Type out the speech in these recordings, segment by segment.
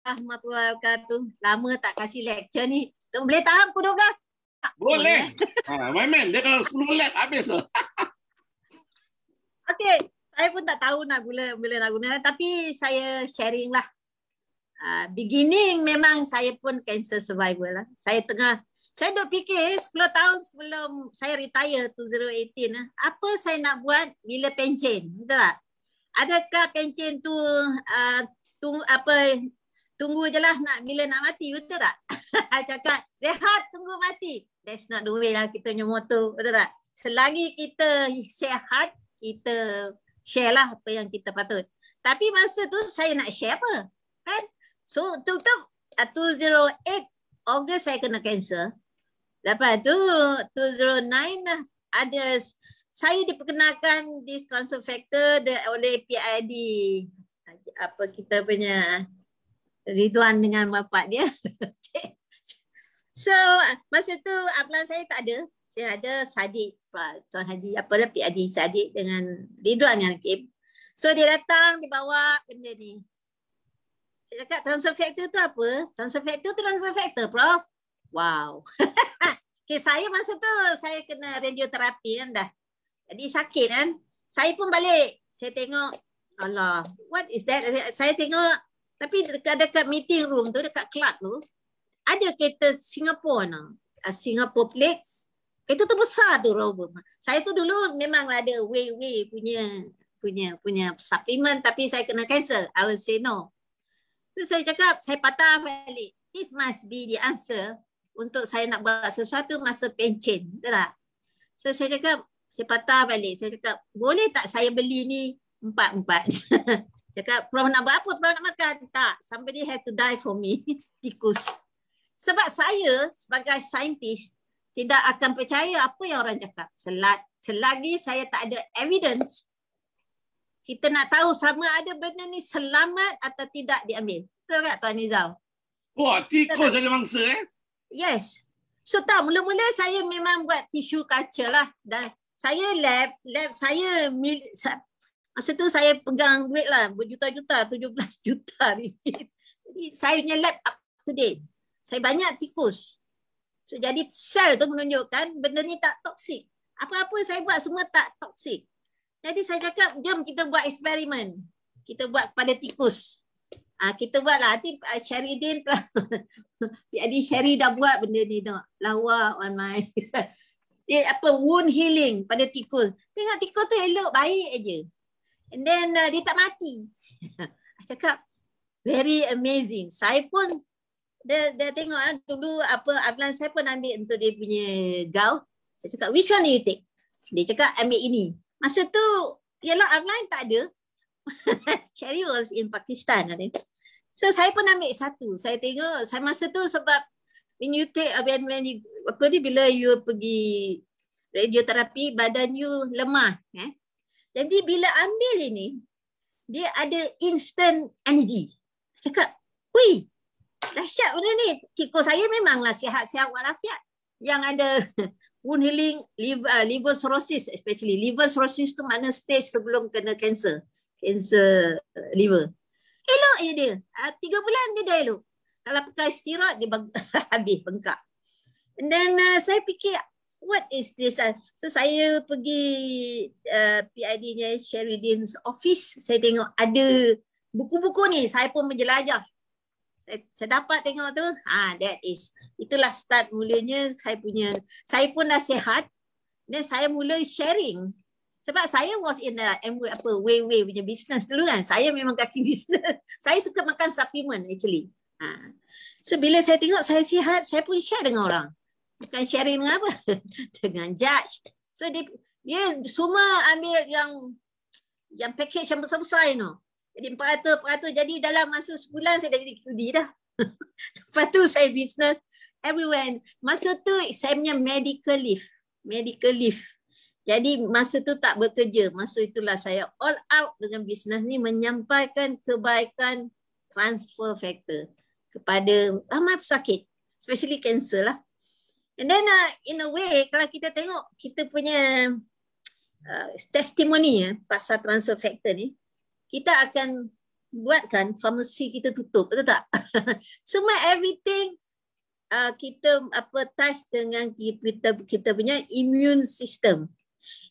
warahmatullahi wabarakatuh. Lama tak kasih lecture ni. Boleh tahan pukul 12? Tak Boleh. My man, dia kalau 10 lap habis tu. Okey, saya pun tak tahu nak bila nak guna, tapi saya sharing lah. Beginning memang saya pun cancer survivor lah. Saya duk fikir 10 tahun sebelum saya retire 2018 apa saya nak buat bila pencen, betul tak? Adakah pencen tu tunggu je lah bila nak mati, betul tak? Cakap rehat tunggu mati. That's not the way lah kita punya motto, betul tak? Selagi kita sihat, kita share lah apa yang kita patut. Tapi masa tu saya nak share apa? Kan? So tutup 208 Ogos saya kena cancer. Lepas tu 209 ada saya diperkenalkan this transfer factor oleh PID kita punya Ridwan dengan bapak dia. So masa tu upline saya tak ada. Saya ada Sadiq, Tuan Haji, PID Sadiq dengan Ridwan yang Kim. So dia datang, dia bawa benda ni. Saya cakap transfer factor tu apa? Transfer factor, Prof. Wow. Okay, saya masa tu saya kena radioterapi kan dah. Jadi sakit kan. Saya pun balik. Saya tengok, Allah, what is that? Saya tengok, tapi dekat meeting room tu, dekat club tu, ada kereta Singapore ni. Singapore plates. Kereta tu besar tu, Robert. Saya tu dulu memang ada way punya suplemen, tapi saya kena cancel. I will say no. So saya cakap, saya patah balik. This must be the answer untuk saya nak buat sesuatu masa pencen. Betul tak? So saya cakap, saya patah balik. Saya cakap, boleh tak saya beli ni 4-4? Cakap, Prof nak buat apa? Prof nak makan? Tak. Somebody had to die for me. Tikus. Sebab saya sebagai saintis tidak akan percaya apa yang orang cakap. Selagi saya tak ada evidence, kita nak tahu sama ada benda ni selamat atau tidak diambil. Betul tak Tuan Nizam? Wah, tikus ada mangsa Yes. So tak, mula-mula saya memang buat tissue culture lah. Dan saya lab saya masa tu saya pegang duit lah berjuta-juta, 17 juta ringgit. Jadi saya punya lab up to date. Saya banyak tikus. So, jadi sel tu menunjukkan benda ni tak toksik. Apa-apa saya buat semua tak toksik. Jadi saya cakap, jom kita buat eksperimen. Kita buat pada tikus. Kita buat lah. Nanti Syaridin PID Syari dah buat benda ni tengok. Lawa on my wound healing pada tikus. Tengok tikus tu elok, baik aja. And then dia tak mati. Saya cakap, very amazing. Saya pun dia tengok dulu upline saya pun ambil untuk dia punya gout. Saya cakap, which one do you take? Dia cakap, ambil ini. Masa tu, yalah upline tak ada. Sherry was in Pakistan, I think. So saya pun ambil satu. Saya tengok, saya masa tu sebab when you take, bila you pergi radioterapi, badan you lemah. Jadi bila ambil ini, dia ada instant energy. Saya cakap, wih, dahsyat benda ni. Tikus saya memanglah sihat-sihat walafiat. Yang ada wound healing, liver cirrhosis especially. Liver cirrhosis tu mana stage sebelum kena cancer liver. Elok je dia. 3 bulan dia dah elok. Kalau pakai steroid dia habis bengkak. And then saya fikir, what is this? So saya pergi PID-nya Sheridin's office. Saya tengok ada buku-buku ni. Saya pun menjelajah. Saya dapat tengok tu. Itulah start mulanya saya pun dah sihat. Dan saya mula sharing. Sebab saya was in way punya business dulu kan. Saya memang kaki business. Saya suka makan supplement actually. So bila saya tengok saya sihat, saya pun share dengan orang. Bukan sharing dengan apa? Dengan judge. So dia semua ambil yang package yang besar-besar you know. Jadi 400. Jadi dalam masa sebulan saya dah jadi QD dah. Lepas tu saya business everywhere. Masa tu saya punya medical leave. Jadi masa tu tak bekerja. Masa itulah saya all out dengan bisnes ni menyampaikan kebaikan transfer factor kepada ramai pesakit. Especially cancer lah. And then in a way kalau kita tengok kita punya testimoni pasal transfer factor ni, kita akan buatkan farmasi kita tutup, betul tak? Semua everything kita touch dengan kita punya immune system.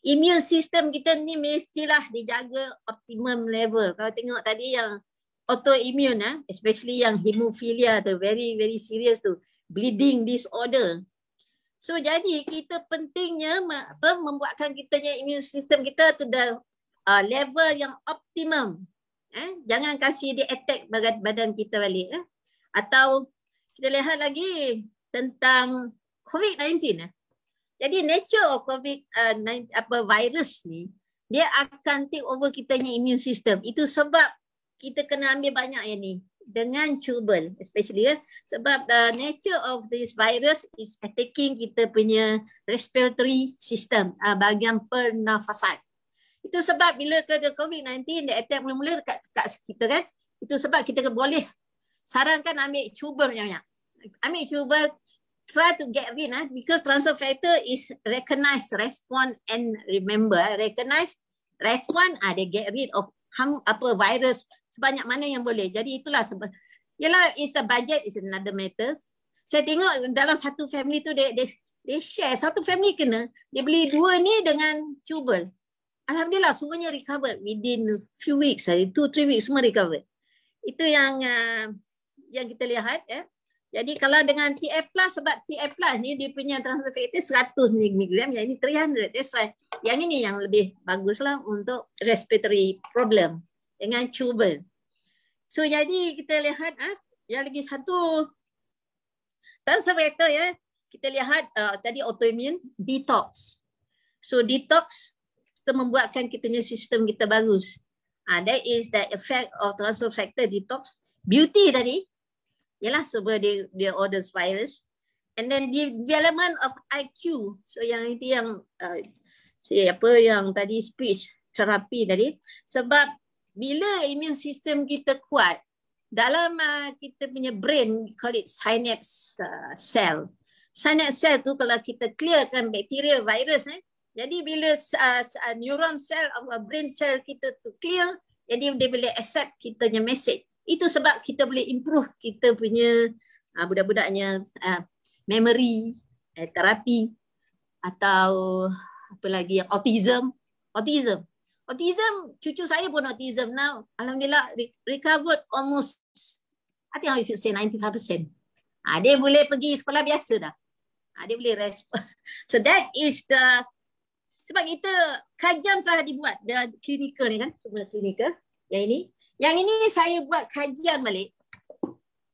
Immune system kita ni mestilah dijaga optimum level. Kalau tengok tadi yang autoimmune, especially yang hemophilia tu, very very serious tu, bleeding disorder. So jadi kita pentingnya membuatkan kitanya immune system kita tu dah level yang optimum. Jangan kasih dia attack badan kita balik. Atau kita lihat lagi tentang COVID-19. Jadi nature of virus ni, dia akan take over kitanya immune system. Itu sebab kita kena ambil banyak yang ni dengan chewable, especially sebab the nature of this virus is attacking kita punya respiratory system, bahagian pernafasan. Itu sebab bila ke COVID-19 dia attack mula-mula dekat kita kan. Itu sebab kita boleh sarankan ambil chewable banyak-banyak. Ambil chewable, try to get rid because transfer factor is recognize, respond and remember. Recognize, respond, they get rid of virus sebanyak mana yang boleh. Jadi itulah sebab yalah, is a budget is another matter. Saya tengok dalam satu family tu they share, satu family kena, dia beli 2 ni dengan chewable. Alhamdulillah semuanya recover within few weeks, 2-3 weeks semua recover. Itu yang kita lihat Jadi kalau dengan TF plus, sebab TF plus ni dia punya transfer factor 100 mg, yang ini 300. That's why yang ini yang lebih baguslah untuk respiratory problem dengan chewable. So jadi kita lihat yang lagi satu transfer factor kita lihat tadi autoimmune, detox. So detox kita membuatkan kitanya sistem kita bagus. That is the effect of transfer factor detox. Beauty tadi yalah sebab dia orders virus, and then development of IQ. So yang itu yang yang tadi speech therapy tadi, sebab bila immune system kita kuat dalam kita punya brain, call it synapse cell. Synapse cell tu kalau kita clearkan bakteria, virus jadi bila neuron cell atau brain cell kita tu clear, jadi dia boleh accept kitanya message. Itu sebab kita boleh improve kita punya budak-budaknya memory, terapi, atau apa lagi yang autism, cucu saya pun autism now. Alhamdulillah recovered almost, I think I should say 95%. Dia boleh pergi sekolah biasa dah. Dia boleh respon. So that is the, sebab kita kajian telah dibuat dalam klinikal ni kan, semua klinikal yang ini. Yang ini saya buat kajian balik.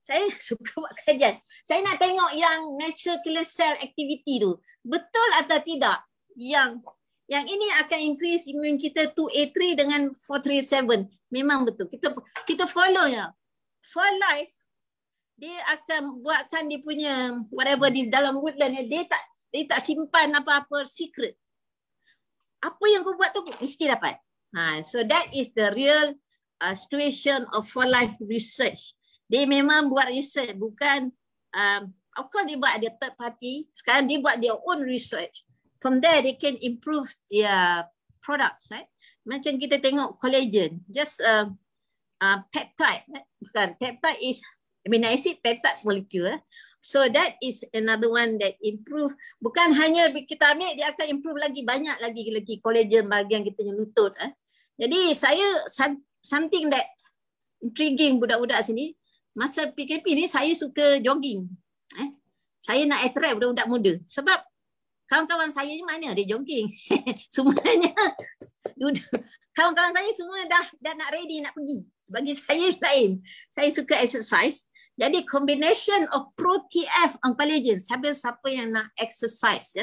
Saya suka buat kajian. Saya nak tengok yang natural killer cell activity tu. Betul atau tidak yang ini akan increase immune kita 2A3 dengan 437. Memang betul. Kita follow ya. For life, dia akan buatkan dia punya whatever di dalam woodland dia tak simpan apa-apa secret. Apa yang kau buat tu mesti dapat. So that is the real situation of for life research. Dia memang buat research, bukan of course dia buat dia third party. Sekarang dia buat their own research. From there they can improve their products, right? Macam kita tengok collagen, just peptide, bukan peptide is amino acid, peptide molecule. So that is another one that improve. Bukan hanya kita ambil, dia akan improve lagi banyak lagi collagen bahagian kita punya lutut. Jadi saya something that intriguing budak-budak sini, masa PKP ni saya suka jogging. Saya nak attract budak-budak muda. Sebab kawan-kawan saya ni mana dia jogging. Semuanya kawan-kawan saya semua dah nak ready nak pergi. Bagi saya lain. Saya suka exercise. Jadi combination of Pro-TF and collagen. Siapa yang nak exercise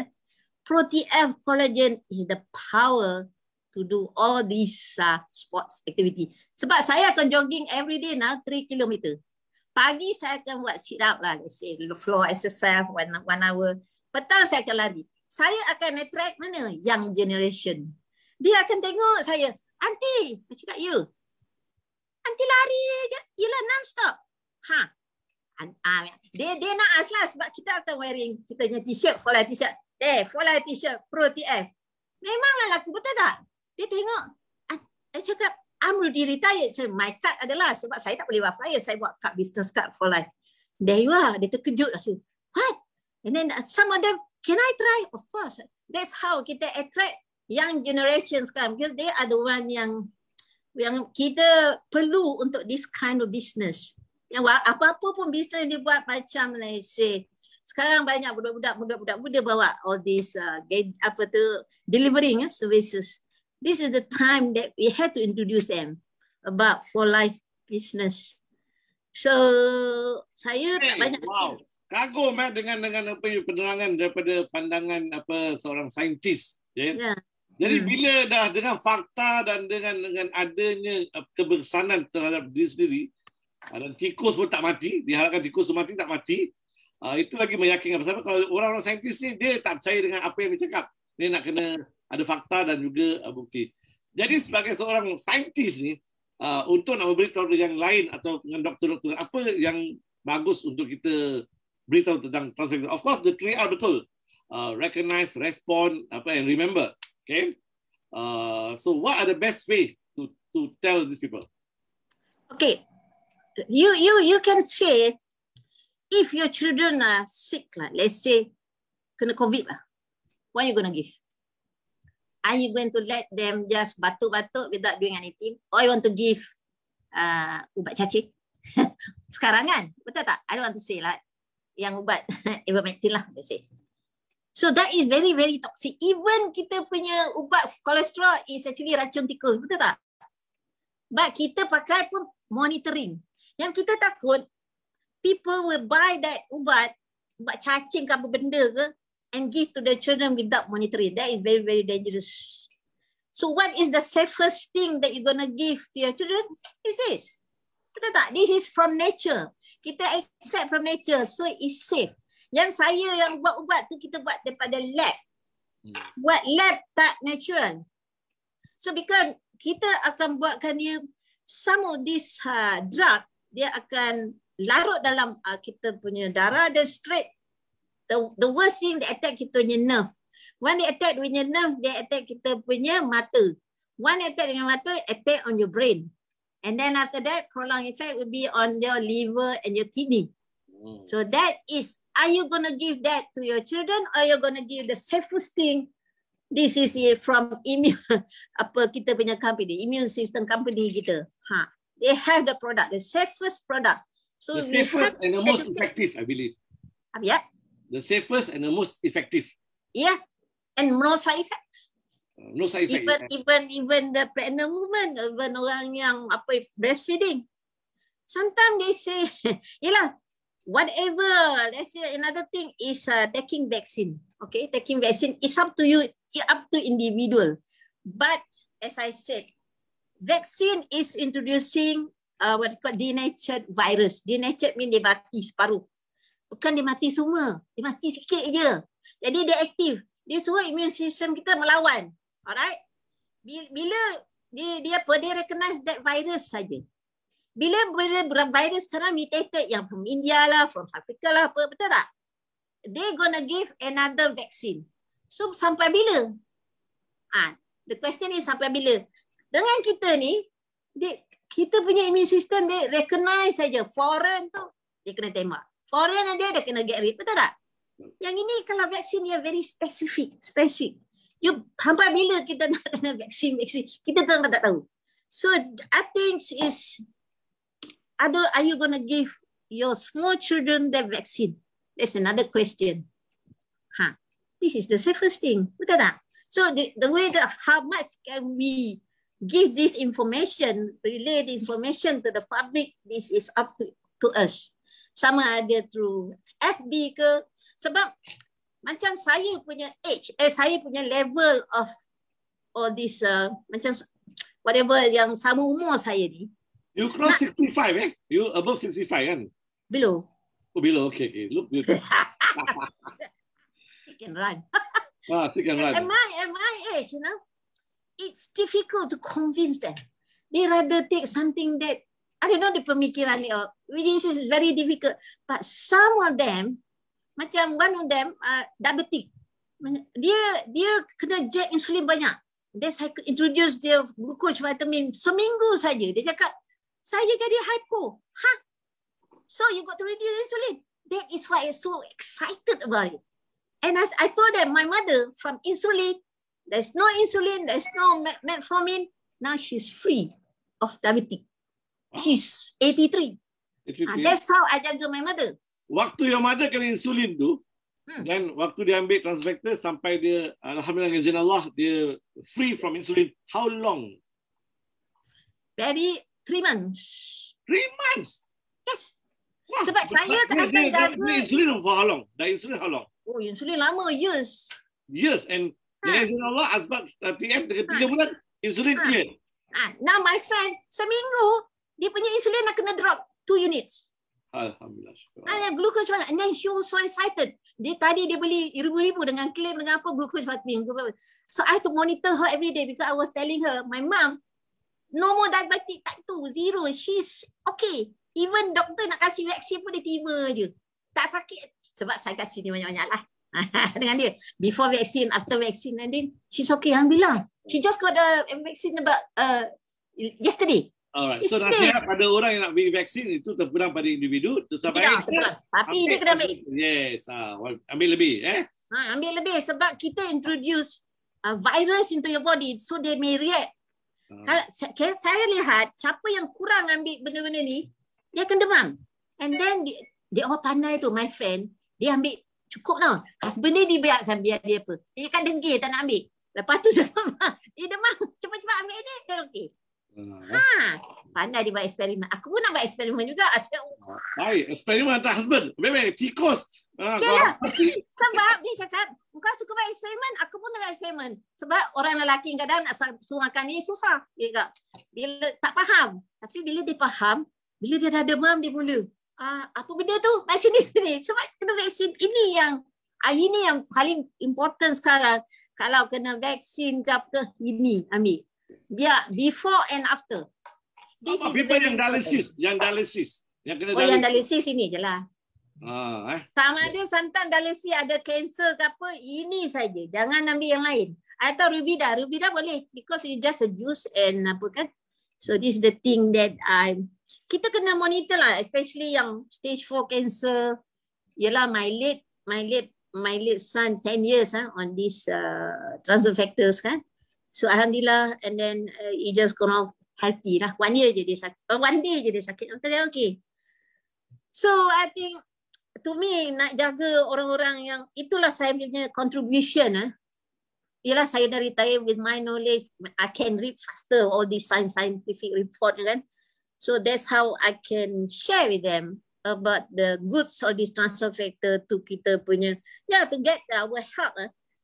Pro-TF collagen is the power to do all these sports activity. Sebab saya akan jogging every day now 3 km. Pagi saya akan buat sit up lah, let's say floor exercise 1 hour. Petang saya akan lari. Saya akan attract mana? Young generation. Dia akan tengok saya, "Aunty," saya cakap, "You. Aunty lari je." Yelah non-stop. Dia nak ask lah sebab kita akan wearing kita punya t-shirt, full light t-shirt. Full light t-shirt Pro-TF. Memanglah laku, betul tak? Dia tengok, saya cakap, I'm already retired. So my card adalah, sebab saya tak boleh buat flyer, saya buat card, business card for life. There you are. Dia terkejut lah. What? And then some of them, can I try? Of course. That's how kita attract young generations sekarang, because they are the one yang kita perlu untuk this kind of business. Yang apa-apa pun business dia buat, macam let's say sekarang banyak budak-budak muda bawa all this delivering services. This is the time that we had to introduce them about for life business. So saya tak banyak. Wow. Kagum dengan apa penerangan daripada pandangan seorang saintis. Yeah. Jadi bila dah dengan fakta dan dengan adanya kebersanan terhadap diri sendiri, dan tikus pun tak mati, diharapkan tikus pun tak mati, itu lagi meyakinkan. Sebab kalau orang-orang saintis ni, dia tak percaya dengan apa yang dia cakap. Dia nak kena ada fakta dan juga bukti. Jadi sebagai seorang saintis ni, untuk nak memberitahu yang lain atau dengan doktor-doktor, apa yang bagus untuk kita beritahu tentang transformation? Of course, the 3R betul. Recognize, respond, and remember. Okay. So what are the best way to tell these people? Okay. You can say, if your children are sick, let's say, kena COVID, what are you going to give? Are you going to let them just batuk-batuk without doing anything? Or you want to give ubat cacing? Sekarang kan? Betul tak? I don't want to say lah. Yang ubat ivermectin lah, let's say. So that is very, very toxic. Even kita punya ubat kolesterol is actually racun tikus. Betul tak? But kita pakai pun monitoring. Yang kita takut, people will buy that ubat cacing ke apa benda ke, and give to the children without monitoring. That is very, very dangerous. So what is the safest thing that you're going to give to your children? Is this. Betul tak? This is from nature. Kita extract from nature, so it's safe. Yang saya yang buat ubat tu, kita buat daripada lab. Buat lab tak natural. So because kita akan buatkan dia, some of this drug, dia akan larut dalam kita punya darah, dan straight the worst thing, they attack kita punya nerve. When they attack punya nerve, they attack kita punya mata. One attack dengan mata, attack on your brain. And then after that, prolonged effect will be on your liver and your kidney. So that is, are you going to give that to your children, or you're going to give the safest thing? This is from immune, kita punya company, immune system company kita. They have the product, the safest product. So the safest and the most effective, I believe. Yeah. The safest and the most effective. Yeah, and no side effects. No side effects. Even the pregnant woman, even orang yang breastfeeding. Sometimes they say, yelah, whatever. Let's say another thing is taking vaccine. Okay, taking vaccine is up to you, up to individual. But as I said, vaccine is introducing what you call denatured virus. Denatured mean dia mati separuh. Bukan dia mati semua, dia mati sikit je. Jadi dia aktif. Dia suruh immune system kita melawan. Alright? Bila dia recognize that virus saja. Bila virus sekarang mutated, yang from India lah, from South Africa lah, apa, betul tak? They gonna give another vaccine. So sampai bila? The question is sampai bila? Dengan kita ni, kita punya immune system dia recognize saja. Foreign tu, dia kena tembak. Foreign dia kena get rid. Betul tak? Yang ini kalau vaksin dia very specific. Sampai bila kita nak kena vaksin, kita tak tahu. So I think is, are you going to give your small children the vaccine? That's another question. This is the safest thing. Betul tak? So the way that how much can we give this information, relay this information to the public, this is up to us. Sama ada through FB ke. Sebab macam saya punya age, saya punya level of all this, macam whatever yang sama umur saya ni. You cross 65 You above 65 kan? Below. Oh, below, okay. Look beautiful. You can run. You can run. At my age, you know, it's difficult to convince them. They rather take something that, I don't know the pemikiran ni, this is very difficult. But some of them, macam one of them, diabetic. Dia kena inject insulin banyak. Then saya introduce dia glucose vitamin seminggu saja. Dia cakap, saya jadi hypo. So you got to reduce insulin. That is why I'm so excited about it. And as I told them, my mother from insulin, there's no insulin, there's no metformin. Now she's free of diabetes. She's 83. That's how I jaga my mother. Waktu your mother kena insulin tu, dan waktu dia ambil transfector sampai dia, alhamdulillah dengan izin Allah, dia free from insulin. How long? 3 months. 3 months? Yes. Sebab saya kadang-kadang jaga. Insulin for how long? Dah insulin how long? Oh, insulin lama, years. Years. And dengan izin Allah, asbab PM 3 bulan, insulin clear. Now my friend, seminggu, dia punya insulin nak kena drop 2 units. Alhamdulillah. Glucose, and then she was so excited. Dia beli ribu-ribu dengan claim dengan apa glucose vitamin. So I had to monitor her every day because I was telling her, my mom, no more diabetic type 2, 0. She's okay. Even doktor nak kasih vaksin pun dia terima je. Tak sakit. Sebab saya kasih dia banyak-banyak lah. Dengan dia. Before vaksin, after vaksin, and then she's okay. Alhamdulillah. She just got a vaccine about yesterday. Alright. So nasihat pada orang yang nak beri vaksin itu terpulang pada individu. Tapi dia kena ambil. Yes. Ambil lebih. Ambil lebih sebab kita introduce virus into your body. So they may react. Kalau saya lihat siapa yang kurang ambil benda-benda ni, dia akan demam. And then dia orang pandai tu, my friend. Dia ambil cukup tau. Husband dia dibiarkan biar dia apa. Dia kan dengki tak nak ambil. Lepas tu dia demam. Cepat-cepat ambil ni, dia okey. Pandai dia buat eksperimen. Aku pun nak buat eksperimen juga. Baik, eksperimen hantar husband. Memang tikus. Sebab dia cakap, kau suka buat eksperimen, aku pun nak buat eksperimen. Sebab orang lelaki kadang nak suruh makan ni susah. Dia tak faham. Tapi bila dia faham, bila dia dah demam, dia mula. Apa benda tu? Vaksin ni sini. Sebab kena vaksin. Ini yang paling important sekarang. Kalau kena vaksin ke apa, ini ambil. Biar before and after. This is people yang dialisis. Yang kena yang dialisis ini je lah. Sama ada sometimes dialisis ada kanser ke apa, ini saja. Jangan ambil yang lain. Atau Rubida. Rubida boleh. Because it's just a juice and apa kan. So this is the thing that kita kena monitor lah, especially yang stage 4 cancer. Yelah, my late son 10 years on these transfer factors kan. So alhamdulillah, and then he just gone off healthy lah. 1 year je dia sakit. 1 day je dia sakit. After that okay. So I think to me nak jaga orang-orang yang itulah saya punya contribution. Ialah saya dah retire with my knowledge. I can read faster all these scientific report kan. So that's how I can share with them about the goods of this transfer factor to kita punya, to get our help.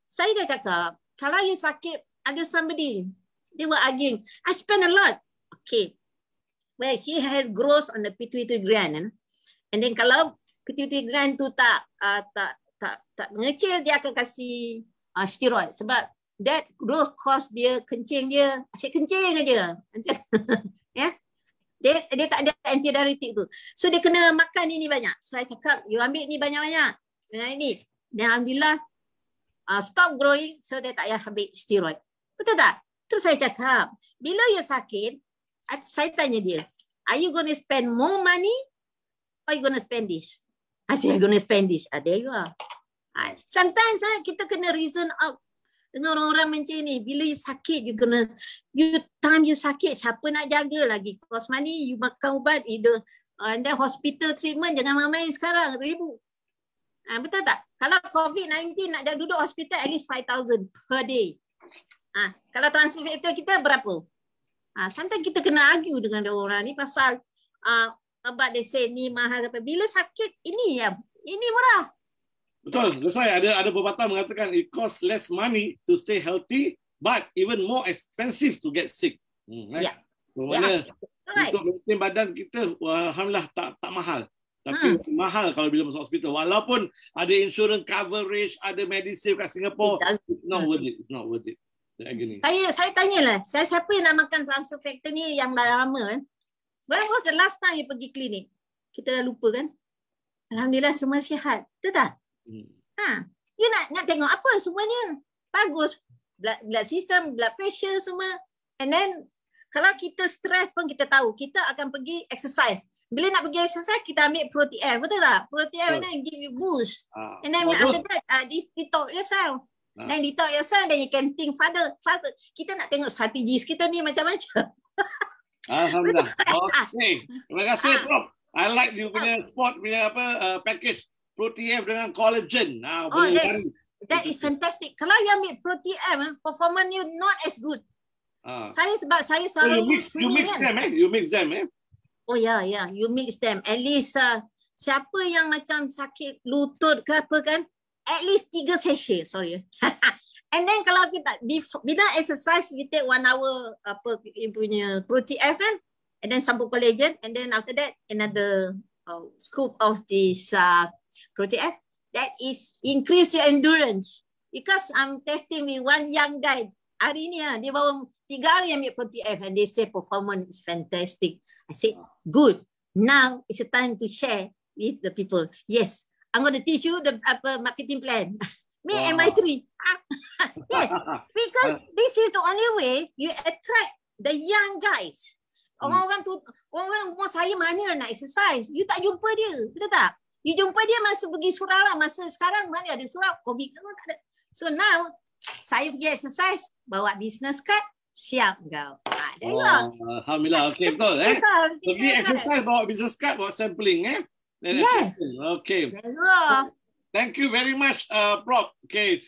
Saya dah cakap, kalau you sakit, ada somebody, they were arguing, I spend a lot. Okay. Well, she has growth on the pituitary gland. And then kalau pituitary gland tu tak mengecil, dia akan kasih steroid. Sebab that growth cause dia kencing dia, asyik kencing aja. Ya. Dia tak ada antidiuretik tu. So dia kena makan ini banyak. So saya cakap, you ambil ni banyak-banyak. Dengan ini. Dan alhamdulillah, stop growing, so dia tak payah ambil steroid. Betul tak? Terus saya cakap, bila you sakit, saya tanya dia, are you going to spend more money or you going to spend this? I said, I'm going to spend this. There you are. Sometimes kita kena reason out dengan orang-orang macam ni. Bila you sakit, time you sakit, siapa nak jaga lagi? Cost money, you makan ubat, and then hospital treatment, jangan main-main sekarang, ribu. Betul tak? Kalau COVID-19 nak duduk hospital, at least 5,000 per day. Kalau transfer factor kita berapa? Sometimes kita kena argue dengan orang ni pasal ubat they say ni mahal. Bila sakit, ini murah. Betul. That's why ada pepatah mengatakan it costs less money to stay healthy, but even more expensive to get sick. Mana untuk maintain badan kita, alhamdulillah tak mahal. Tapi mahal kalau bila masuk hospital. Walaupun ada insurance coverage, ada Medisave kat Singapore, it's not worth it. It's not worth it. Saya tanyalah, siapa yang nak makan transfer factor ni yang dah lama kan? When was the last time you pergi klinik? Kita dah lupa kan? Alhamdulillah semua sihat. Betul tak? You nak tengok apa semuanya? Bagus. blood system, blood pressure semua. And then kalau kita stres pun kita tahu, kita akan pergi exercise. Bila nak pergi exercise, kita ambil Proteaf, betul tak? Proteaf and give you boost. And then after that, detox yourself. Then detox yourself, then you can think further. Kita nak tengok strategis kita ni macam-macam. Alhamdulillah. Okay. Terima kasih, Prof. I like you punya sport punya package. Proteaf dengan collagen. That is fantastic. Kalau you ambil Proteaf, performance you not as good. Saya selalu you mix them, You mix them, Oh ya, you mix them. At least siapa yang macam sakit lutut ke apa kan, at least 3 sachet, sorry. And then kalau kita bila exercise, we take 1 hour punya Proteaf kan, and then sampo collagen, and then after that another scoop of this Proteaf. That is increase your endurance. Because I'm testing with one young guy. Hari ni dia baru 3 hari ambil Proteaf and they say performance is fantastic. I said, good. Now it's a time to share with the people. Yes, I'm going to teach you the marketing plan. Me and my 3. Yes, because this is the only way you attract the young guys. Orang-orang umur saya mana nak exercise? You tak jumpa dia, betul tak? You jumpa dia masa pergi surau lah. Masa sekarang mana ada surau? COVID kan tak ada. So now, saya pergi exercise, bawa business card, siap kau. Alhamdulillah. Okay, betul. Pergi exercise, bawa business card, bawa sampling. Yes. Okay. Thank you very much, Prof. Okay.